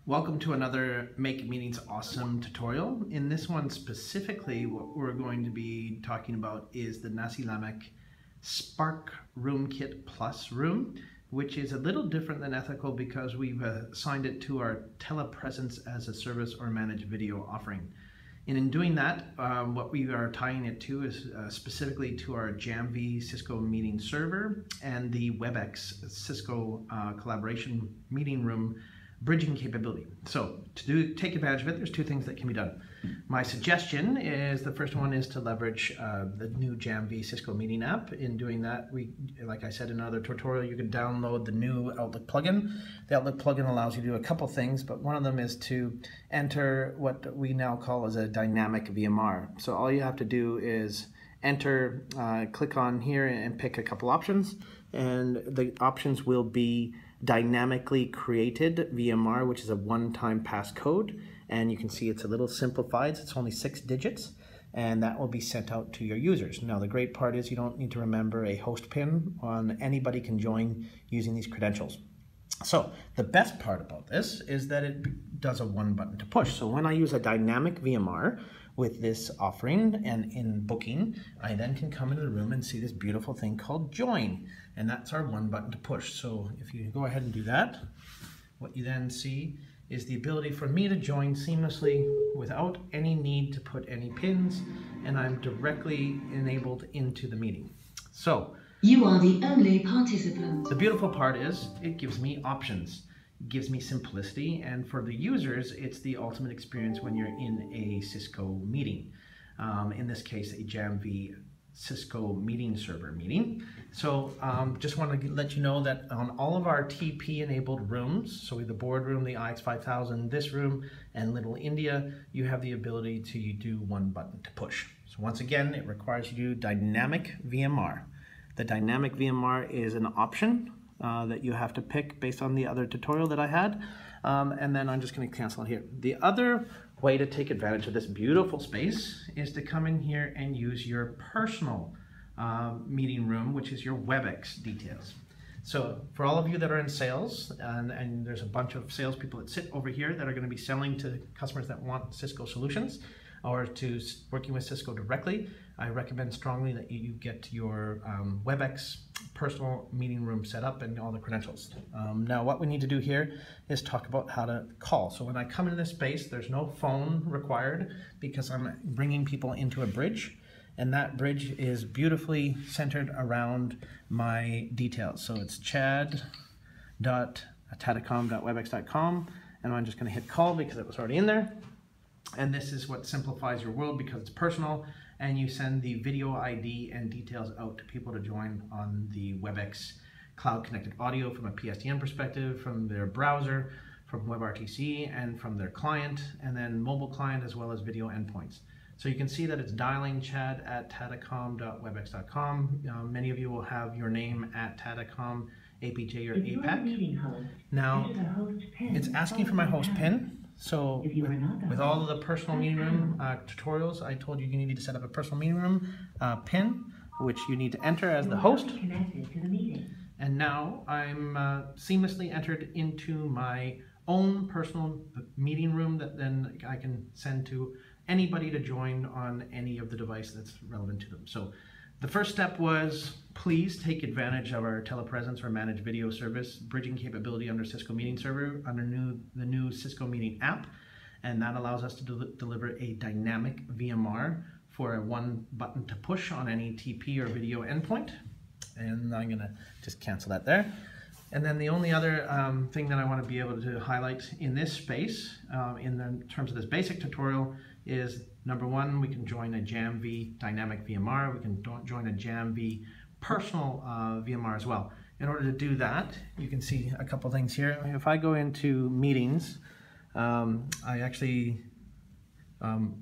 Welcome to another Make Meetings Awesome tutorial. In this one specifically, what we're going to be talking about is the Nasilamek Spark Room Kit Plus room, which is a little different than ethical because we've assigned it to our telepresence as a service or managed video offering. And in doing that, what we are tying it to is specifically to our Jamv Cisco meeting server and the WebEx Cisco collaboration meeting room bridging capability. So to take advantage of it, there's two things that can be done. My suggestion is the first one is to leverage the new Jamv Cisco meeting app. In doing that, like I said in another tutorial, you can download the new Outlook plugin. The Outlook plugin allows you to do a couple things, but one of them is to enter what we now call as a dynamic VMR. So all you have to do is enter, click on here and pick a couple options, and the options will be dynamically created VMR, which is a one-time passcode, and you can see it's a little simplified. It's only 6 digits, and that will be sent out to your users. Now the great part is you don't need to remember a host pin. Anybody can join using these credentials. So the best part about this is that it does a one button to push. So when I use a dynamic VMR with this offering and in booking, I then can come into the room and see this beautiful thing called join. And that's our one button to push. So if you go ahead and do that, what you then see is the ability for me to join seamlessly without any need to put any pins, and I'm directly enabled into the meeting. So you are the only participant. The beautiful part is it gives me options. It gives me simplicity, and for the users, it's the ultimate experience when you're in a Cisco meeting. In this case, a Jamv Cisco meeting server meeting. So just want to let you know that on all of our TP enabled rooms, so the boardroom, the IX5000, this room, and Little India, you have the ability to do one button to push. So once again, it requires you to do dynamic VMR. The dynamic VMR is an option that you have to pick based on the other tutorial that I had. And then I'm just going to cancel it here. The other way to take advantage of this beautiful space is to come in here and use your personal meeting room, which is your WebEx details. So for all of you that are in sales, and there's a bunch of salespeople that sit over here that are going to be selling to customers that want Cisco solutions or to working with Cisco directly, I recommend strongly that you get your WebEx personal meeting room set up and all the credentials. Now what we need to do here is talk about how to call. So when I come into this space, there's no phone required because I'm bringing people into a bridge, and that bridge is beautifully centered around my details. So it's chad.tadacom.webex.com, and I'm just going to hit call because it was already in there. And this is what simplifies your world because it's personal, and you send the video ID and details out to people to join on the WebEx cloud connected audio from a PSTN perspective, from their browser, from WebRTC, and from their client, and then mobile client as well as video endpoints. So you can see that it's dialing Chad at tadacom.webex.com. Many of you will have your name at Tadacom, APJ, or APAC. Now, it's asking for my host pin. So with all of the personal meeting room tutorials, I told you you need to set up a personal meeting room pin, which you need to enter as the host. And now I'm seamlessly entered into my own personal meeting room that then I can send to anybody to join on any of the device that's relevant to them. So the first step was, please take advantage of our telepresence or managed video service bridging capability under Cisco Meeting Server under the new Cisco Meeting app, and that allows us to deliver a dynamic VMR for a one button to push on any TP or video endpoint. And I'm gonna just cancel that there. And then the only other thing that I want to be able to highlight in this space, in terms of this basic tutorial, is number one, we can join a Jamv dynamic VMR. We can join a Jamv personal VMR as well. In order to do that, you can see a couple things here. If I go into meetings, I actually,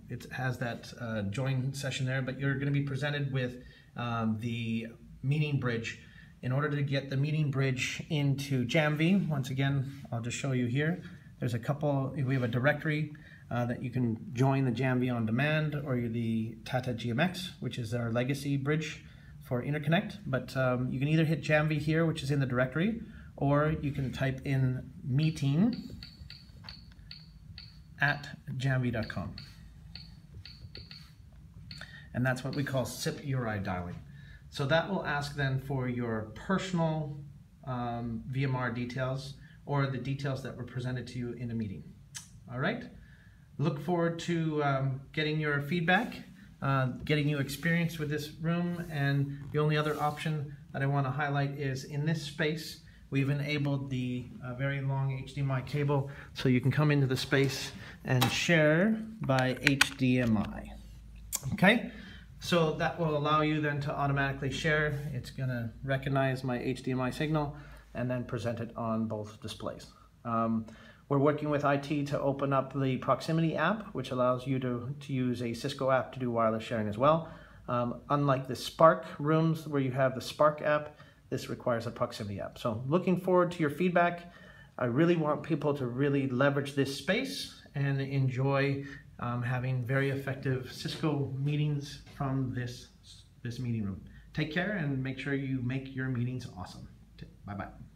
it has that join session there, but you're going to be presented with the meeting bridge. In order to get the meeting bridge into Jamv, once again, I'll just show you here. There's a couple, we have a directory that you can join the Jamv on demand or the Tata GMX, which is our legacy bridge for interconnect. But you can either hit Jamv here, which is in the directory, or you can type in meeting @jamv.com. And that's what we call SIP URI dialing. So that will ask then for your personal VMR details or the details that were presented to you in a meeting. All right. Look forward to getting your feedback, getting you experience with this room. And the only other option that I want to highlight is in this space, we've enabled the very long HDMI cable so you can come into the space and share by HDMI. Okay, so that will allow you then to automatically share. It's going to recognize my HDMI signal and then present it on both displays. We're working with IT to open up the Proximity app, which allows you to use a Cisco app to do wireless sharing as well. Unlike the Spark rooms where you have the Spark app, this requires a Proximity app. So looking forward to your feedback. I really want people to really leverage this space and enjoy having very effective Cisco meetings from this meeting room. Take care and make sure you make your meetings awesome. Bye-bye.